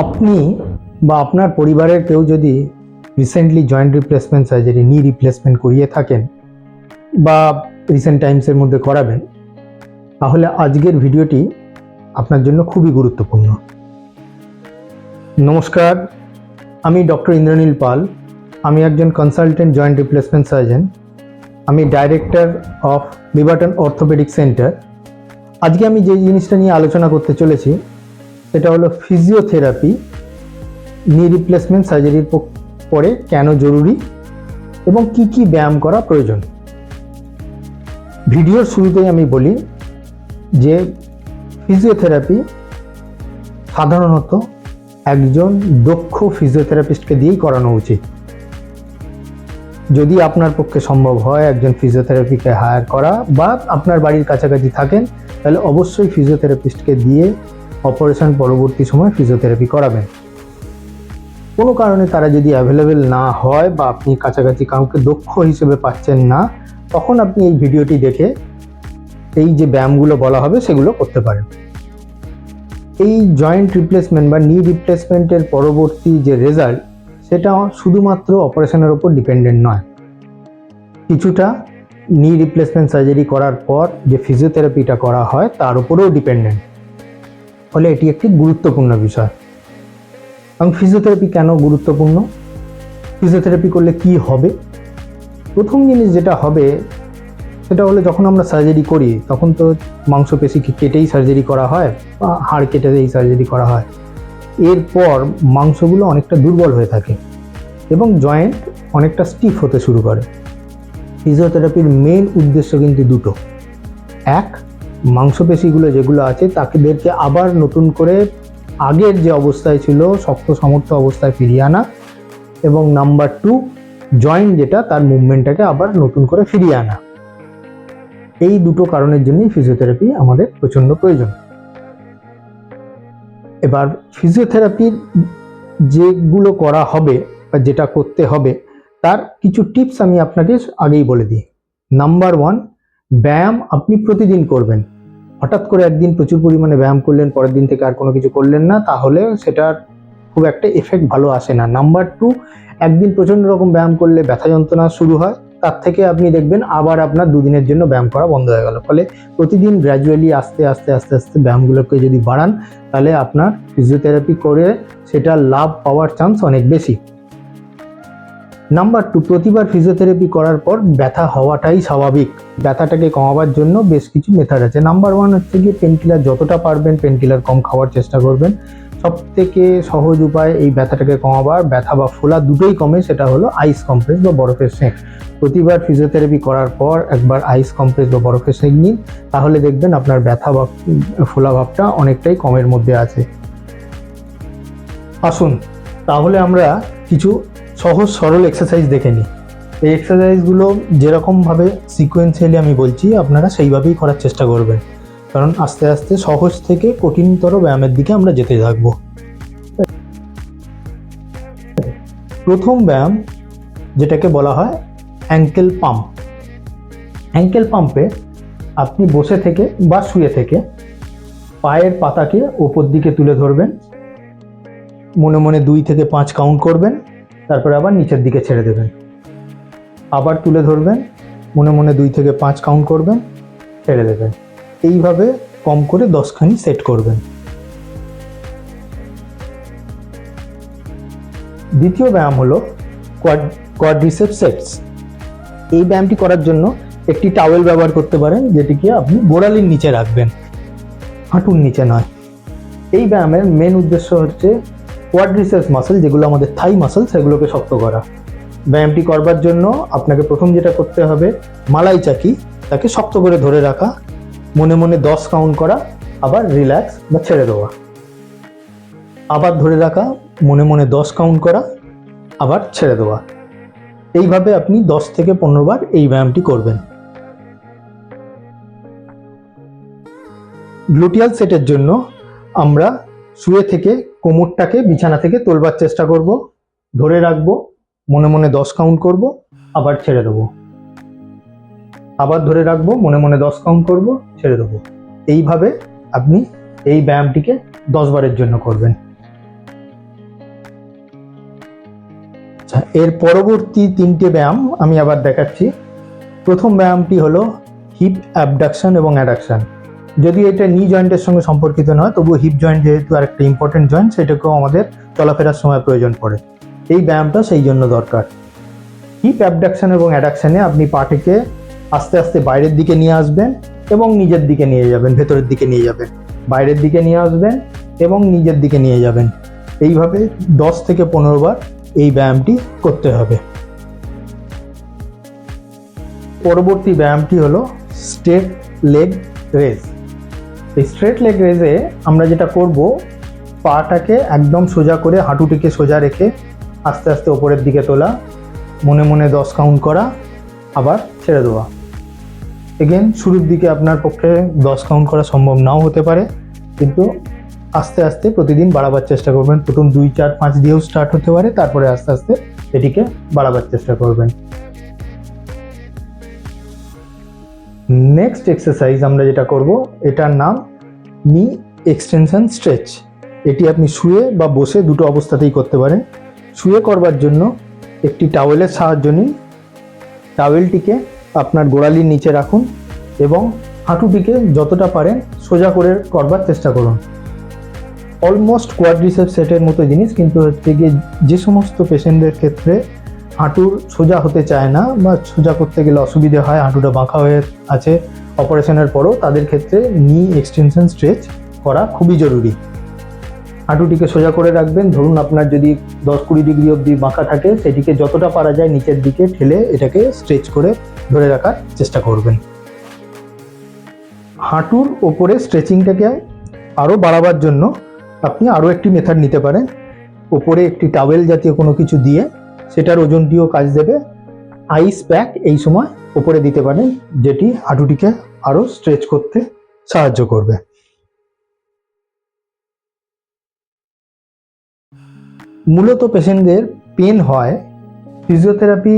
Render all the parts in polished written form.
আপনি বা আপনার পরিবারের কেউ যদি রিসেন্টলি জয়েন্ট রিপ্লেসমেন্ট সার্জারি নি রিপ্লেসমেন্ট করিয়ে থাকেন বা রিসেন্ট টাইমসের মধ্যে করাবেন, তাহলে আজকের ভিডিওটি আপনার জন্য খুবই গুরুত্বপূর্ণ। নমস্কার, আমি ডক্টর ইন্দ্রনীল পাল। আমি একজন কনসালটেন্ট জয়েন্ট রিপ্লেসমেন্ট সার্জন। আমি ডাইরেক্টর অফ লিবার্টন অর্থোপেডিক সেন্টার। আজকে আমি যে জিনিসটা নিয়ে আলোচনা করতে চলেছি সেটা হলো ফিজিওথেরাপি নি রিপ্লেসমেন্ট সার্জারির পরে কেন জরুরি এবং কি কি ব্যায়াম করা প্রয়োজন। ভিডিওর শুরুতেই আমি বলি যে ফিজিওথেরাপি সাধারণত একজন দক্ষ ফিজিওথেরাপিস্টকে দিয়েই করানো উচিত। যদি আপনার পক্ষে সম্ভব হয় একজন ফিজিওথেরাপিকে হায়ার করা বা আপনার বাড়ির কাছাকাছি থাকেন, তাহলে অবশ্যই ফিজিওথেরাপিস্টকে দিয়ে অপারেশন পরবর্তী সময় ফিজিওথেরাপি করাবেন। কোনো কারণে তারা যদি অ্যাভেলেবেল না হয় বা আপনি কাছাকাছি কাউকে দক্ষ হিসেবে পাচ্ছেন না, তখন আপনি এই ভিডিওটি দেখে এই যে ব্যায়ামগুলো বলা হবে সেগুলো করতে পারেন। এই জয়েন্ট রিপ্লেসমেন্ট বা নি রিপ্লেসমেন্টের পরবর্তী যে রেজাল্ট, সেটা শুধুমাত্র অপারেশনের ওপর ডিপেন্ডেন্ট নয়। কিছুটা নি রিপ্লেসমেন্ট সার্জারি করার পর যে ফিজিওথেরাপিটা করা হয় তার উপরেও ডিপেন্ডেন্ট। ফলে এটি একটি গুরুত্বপূর্ণ বিষয়। এবং ফিজিওথেরাপি কেন গুরুত্বপূর্ণ? ফিজিওথেরাপি করলে কি হবে? প্রথম জিনিস যেটা হবে সেটা হলো, যখন আমরা সার্জারি করি তখন তো মাংসপেশিকে কেটেই সার্জারি করা হয় বা হাড় কেটে এই সার্জারি করা হয়। এরপর মাংসগুলো অনেকটা দুর্বল হয়ে থাকে এবং জয়েন্ট অনেকটা স্টিফ হতে শুরু করে। ফিজিওথেরাপির মেন উদ্দেশ্য কিন্তু দুটো। এক, মাংসপেশিগুলো যেগুলো আছে তাদেরকে আবার নতুন করে আগের যে অবস্থায় ছিল শক্ত সমর্থ অবস্থায় ফিরিয়ে আনা, এবং নাম্বার টু, জয়েন্ট যেটা তার মুভমেন্টটাকে আবার নতুন করে ফিরিয়ে আনা। এই দুটো কারণের জন্যই ফিজিওথেরাপি আমাদের প্রচণ্ড প্রয়োজন। এবার ফিজিওথেরাপির যেগুলো করা হবে বা যেটা করতে হবে তার কিছু টিপস আমি আপনাকে আগেই বলে দিই। নাম্বার ওয়ান, ব্যায়াম আপনি প্রতিদিন করবেন। হঠাৎ করে একদিন প্রচুর পরিমাণে ব্যায়াম করলেন, পরের দিন থেকে আর কোনো কিছু করলেন না, তাহলে সেটার খুব একটা এফেক্ট ভালো আসে না। নাম্বার টু, একদিন প্রচণ্ড রকম ব্যায়াম করলে ব্যথা যন্ত্রণা শুরু হয়, তার থেকে আপনি দেখবেন আবার আপনার দুদিনের জন্য ব্যায়াম করা বন্ধ হয়ে গেল। ফলে প্রতিদিন গ্র্যাজুয়ালি আস্তে আস্তে আস্তে আস্তে ব্যায়ামগুলোকে যদি বাড়ান, তাহলে আপনার ফিজিওথেরাপি করে সেটা লাভ পাওয়ার চান্স অনেক বেশি। নাম্বার টু, প্রতিবার ফিজিওথেরাপি করার পর ব্যথা হওয়াটাই স্বাভাবিক। ব্যথাটাকে কমাবার জন্য বেশ কিছু মেথড আছে। নাম্বার ওয়ান হচ্ছে গিয়ে পেনকিলার, যতটা পারবেন পেনকিলার কম খাওয়ার চেষ্টা করবেন। সব থেকে সহজ উপায় এই ব্যথাটাকে কমাবার, ব্যথা বা ফোলা দুটোই কমে, সেটা হলো আইস কমপ্রেস বা বরফের সেঁক। প্রতিবার ফিজিওথেরাপি করার পর একবার আইস কমপ্রেস বা বরফের সেঁক নিন, তাহলে দেখবেন আপনার ব্যথা বা ফোলা ভাবটা অনেকটাই কমের মধ্যে আছে। আসুন তাহলে আমরা কিছু সহজ সরল এক্সারসাইজ দেখে নিই। এই এক্সারসাইজগুলো যেরকমভাবে সিকোয়েন্সিয়ালি আমি বলছি আপনারা সেইভাবেই করার চেষ্টা করবেন, কারণ আস্তে আস্তে সহজ থেকে কঠিনতর ব্যায়ামের দিকে আমরা যেতে থাকবো। প্রথম ব্যায়াম যেটাকে বলা হয় অ্যাঙ্কেল পাম্প। অ্যাঙ্কেল পাম্পে আপনি বসে থেকে বা শুয়ে থেকে পায়ের পাতাকে ওপর দিকে তুলে ধরবেন, মনে মনে 2 থেকে 5 কাউন্ট করবেন, তারপরে আবার নিচের দিকে ছেড়ে দেবেন। আবার তুলে ধরবেন, মনে মনে 2 থেকে 5 কাউন্ট করবেন, ছেড়ে দেবেন। এইভাবে কম করে 10খানি সেট করবেন। দ্বিতীয় ব্যায়াম হলো কোয়াড্রিসেপস সেটস। এই ব্যায়ামটি করার জন্য একটি টাওয়েল ব্যবহার করতে পারেন, যেটিকে আপনি গোড়ালির নিচে রাখবেন, হাঁটুর নিচে নয়। এই ব্যায়ামের মেন উদ্দেশ্য হচ্ছে কোয়াড্রিসেপস মাসল, যেগুলো আমাদের থাই মাসল, সেগুলোকে শক্ত করা। ব্যায়ামটি করবার জন্য আপনাকে প্রথম যেটা করতে হবে, মালাই চাকি তাকে শক্ত করে ধরে রাখা, মনে মনে 10 কাউন্ট করা, আবার রিল্যাক্স বা ছেড়ে দেওয়া। আবার ধরে রাখা, মনে মনে 10 কাউন্ট করা, আবার ছেড়ে দেওয়া। এইভাবে আপনি 10 থেকে 15 বার এই ব্যায়ামটি করবেন। গ্লুটিয়াল সেটের জন্য আমরা শুয়ে থেকে কোমরটাকে বিছানা থেকে তোলবার চেষ্টা করব, ধরে রাখবো, মনে মনে 10 কাউন্ট করব, আবার ছেড়ে দেবো। আবার ধরে রাখবো, মনে মনে 10 কাউন্ট করব, ছেড়ে দেবো। এইভাবে আপনি এই ব্যায়ামটিকে 10 বারের জন্য করবেন। এর পরবর্তী 3টে ব্যায়াম আমি আবার দেখাচ্ছি। প্রথম ব্যায়ামটি হলো হিপ অ্যাবডাকশন এবং অ্যাডাকশন। যদি এটা নি জয়েন্টের সঙ্গে সম্পর্কিত নয়, তবুও হিপ জয়েন্ট যেহেতু আরেকটা ইম্পর্টেন্ট জয়েন্ট, সেটাকেও আমাদের চলাফেরার সময় প্রয়োজন পড়ে। এই ব্যায়ামটা সেই জন্য দরকার। হিপ অ্যাবডাকশন এবং অ্যাডাকশনে আপনি পাটিকে আস্তে আস্তে বাইরের দিকে নিয়ে আসবেন এবং নিজের দিকে নিয়ে যাবেন, ভেতরের দিকে নিয়ে যাবেন, বাইরের দিকে নিয়ে আসবেন এবং নিজের দিকে নিয়ে যাবেন। এইভাবে 10 থেকে 15 বার এই ব্যায়ামটি করতে হবে। পরবর্তী ব্যায়ামটি হলো স্ট্রেট লেগ রেজ। এই স্ট্রেট লেগ রেজে আমরা যেটা করব, পাটাকে একদম সোজা করে হাঁটুটিকে সোজা রেখে আস্তে আস্তে ওপরের দিকে তোলা, মনে মনে 10 কাউন্ট করা, আবার ছেড়ে দেওয়া। এগেন শুরুর দিকে আপনার পক্ষে 10 কাউন্ট করা সম্ভব নাও হতে পারে, কিন্তু আস্তে আস্তে প্রতিদিন বাড়াবার চেষ্টা করবেন। প্রথম 2, 4, 5 দিয়েও স্টার্ট হতে পারে, তারপরে আস্তে আস্তে এটিকে বাড়াবার চেষ্টা করবেন। নেক্সট এক্সারসাইজ আমরা যেটা করব, এটার নাম নি এক্সটেনশন স্ট্রেচ। এটি আপনি শুয়ে বা বসে দুটো অবস্থাতেই করতে পারেন। শুয়ে করবার জন্য একটি টাওয়েলের সাহায্য নিন। টাওয়েলটিকে আপনার গোড়ালির নিচে রাখুন এবং হাঁটুটিকে যতটা পারেন সোজা করে করবার চেষ্টা করুন। অলমোস্ট কোয়াড্রিসেপস সেটের মতো জিনিস, কিন্তু হচ্ছে গিয়ে যে সমস্ত পেশেন্টদের ক্ষেত্রে হাঁটুর সোজা হতে চায় না বা সোজা করতে গেলে অসুবিধে হয়, হাঁটুটা বাঁকা হয়ে আছে অপারেশনের পরও, তাদের ক্ষেত্রে নি এক্সটেনশন স্ট্রেচ করা খুবই জরুরি। হাঁটুটিকে সোজা করে রাখবেন। ধরুন আপনার যদি 10-20 ডিগ্রি অবধি বাঁকা থাকে, সেটিকে যতটা পারা যায় নিচের দিকে ঠেলে এটাকে স্ট্রেচ করে ধরে রাখার চেষ্টা করবেন। হাঁটুর ওপরে স্ট্রেচিংটাকে আরও বাড়াবার জন্য আপনি আরও একটি মেথড নিতে পারেন। ওপরে একটি টাওয়েল জাতীয় কোনো কিছু দিয়ে, সেটার ওজনটিও কাজ দেবে। আইস প্যাক এই সময় ওপরে দিতে পারেন, যেটি হাঁটুটিকে আরও স্ট্রেচ করতে সাহায্য করবে। মূলত পেশেন্টদের পেন হয়, ফিজিওথেরাপি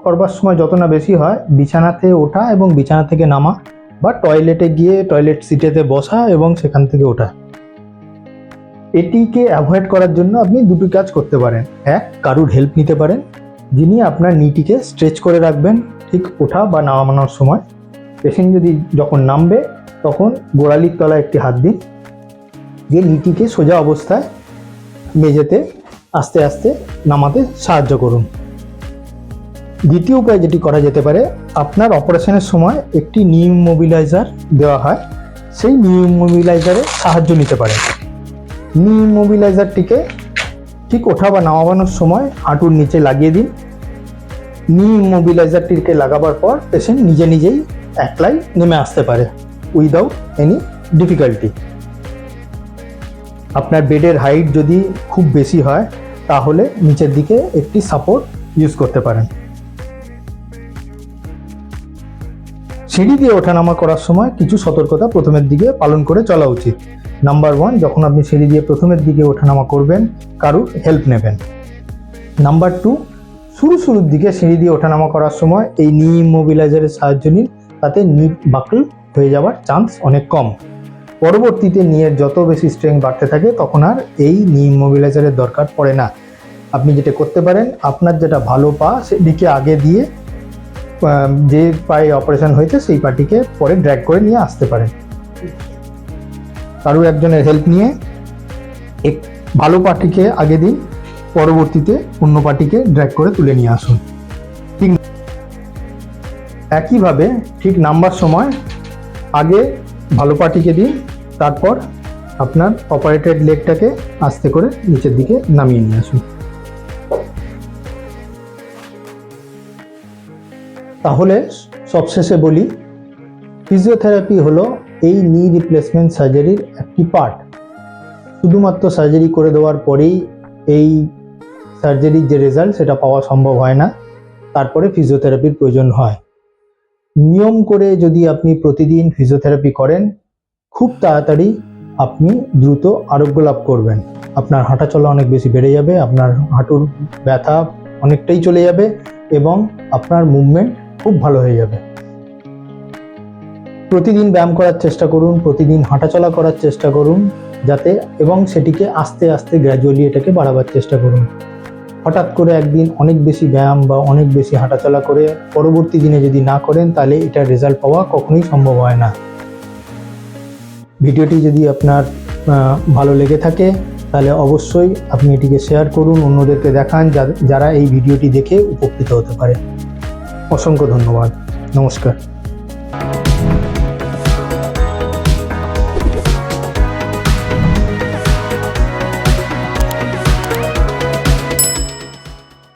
করবার সময় যত না বেশি হয় বিছানাতে ওঠা এবং বিছানা থেকে নামা, বা টয়লেটে গিয়ে টয়লেট সিটেতে বসা এবং সেখান থেকে ওঠা। এটিকে অ্যাভয়েড করার জন্য আপনি দুটি কাজ করতে পারেন। এক, কারুর হেল্প নিতে পারেন, যিনি আপনার নিটিকে স্ট্রেচ করে রাখবেন ঠিক ওঠা বা নামানোর সময়। পেশেন্ট যদি যখন নামবে তখন গোড়ালির তলায় একটি হাত দিন, যে নিটিকে সোজা অবস্থায় মেঝেতে আস্তে আস্তে নামাতে সাহায্য করুন। দ্বিতীয় উপায় যেটি করা যেতে পারে, আপনার অপারেশনের সময় একটি নি ইমোবিলাইজার দেওয়া হয়, সেই নি ইমোবিলাইজারের সাহায্য নিতে পারেন। নি ইমোবিলাইজারটিকে ঠিক ওঠা বা নামানোর সময় হাঁটুর নিচে লাগিয়ে দিন। নি ইমোবিলাইজারটিকে লাগাবার পর পেশেন্ট নিজে নিজেই একলাই নেমে আসতে পারে উইদাউট এনি ডিফিকাল্টি। আপনার বেডের হাইট যদি খুব বেশি হয়, তাহলে নিচের দিকে একটি সাপোর্ট ইউজ করতে পারেন। সিঁড়ি দিয়ে ওঠানামা করার সময় কিছু সতর্কতা প্রথমের দিকে পালন করে চলা উচিত। নাম্বার 1, যখন আপনি সিঁড়ি দিয়ে প্রথমের দিকে ওঠানামা করবেন, কারুর হেল্প নেবেন। নাম্বার 2, শুরুর দিকে সিঁড়ি দিয়ে ওঠানামা করার সময় এই নি ইমোবিলাইজারের সাহায্য নিন, তাতে নি বাকল হয়ে যাওয়ার চান্স অনেক কম। পরবর্তীতে নিয়ের যত বেশি স্ট্রেংথ বাড়তে থাকে, তখন আর এই নি ইমোবিলাইজারের দরকার পড়ে না। আপনি যেটা করতে পারেন, আপনার যেটা ভালো পা সেদিকে আগে দিয়ে যে পায়ে অপারেশন হয়েছে সেই পাটিকে পরে ড্র্যাগ করে নিয়ে আসতে পারেন। কারো একজনের হেল্প নিয়ে ভালো পাটিকে আগে দিন, পরবর্তীতে অন্য পাটিকে ড্র্যাগ করে তুলে নিয়ে আসুন। ঠিক একইভাবে ঠিক নামবার সময় আগে ভালো পাটিকে দিন, তারপর আপনার অপারেটেড লেগটাকে আস্তে করে নিচের দিকে নামিয়ে নিয়ে আসুন। তাহলে সবশেষে বলি, ফিজিওথেরাপি হলো এই নি রিপ্লেসমেন্ট সার্জারির একটি পার্ট। শুধুমাত্র সার্জারি করে দেওয়ার পরেই এই সার্জারির যে রেজাল্ট সেটা পাওয়া সম্ভব হয় না, তারপরে ফিজিওথেরাপির প্রয়োজন হয়। নিয়ম করে যদি আপনি প্রতিদিন ফিজিওথেরাপি করেন, খুব তাড়াতাড়ি আপনি দ্রুত আরোগ্য লাভ করবেন। আপনার হাঁটা চলা অনেক বেশি বেড়ে যাবে, আপনার হাঁটুর ব্যথা অনেকটাই চলে যাবে এবং আপনার মুভমেন্ট খুব ভালো হয়ে যাবে। প্রতিদিন ব্যায়াম করার চেষ্টা করুন, প্রতিদিন হাঁটাচলা করার চেষ্টা করুন, যাতে এবং সেটিকে আস্তে আস্তে গ্র্যাজুয়ালি এটাকে বাড়াবার চেষ্টা করুন। হঠাৎ করে একদিন অনেক বেশি ব্যায়াম বা অনেক বেশি হাঁটাচলা করে পরবর্তী দিনে যদি না করেন তাহলে এটার রেজাল্ট পাওয়া কখনোই সম্ভব হয় না। ভিডিওটি যদি আপনার ভালো লেগে থাকে তাহলে অবশ্যই আপনি এটিকে শেয়ার করুন, অন্যদেরকে দেখান যারা এই ভিডিওটি দেখে উপকৃত হতে পারে। অসংখ্য ধন্যবাদ। নমস্কার।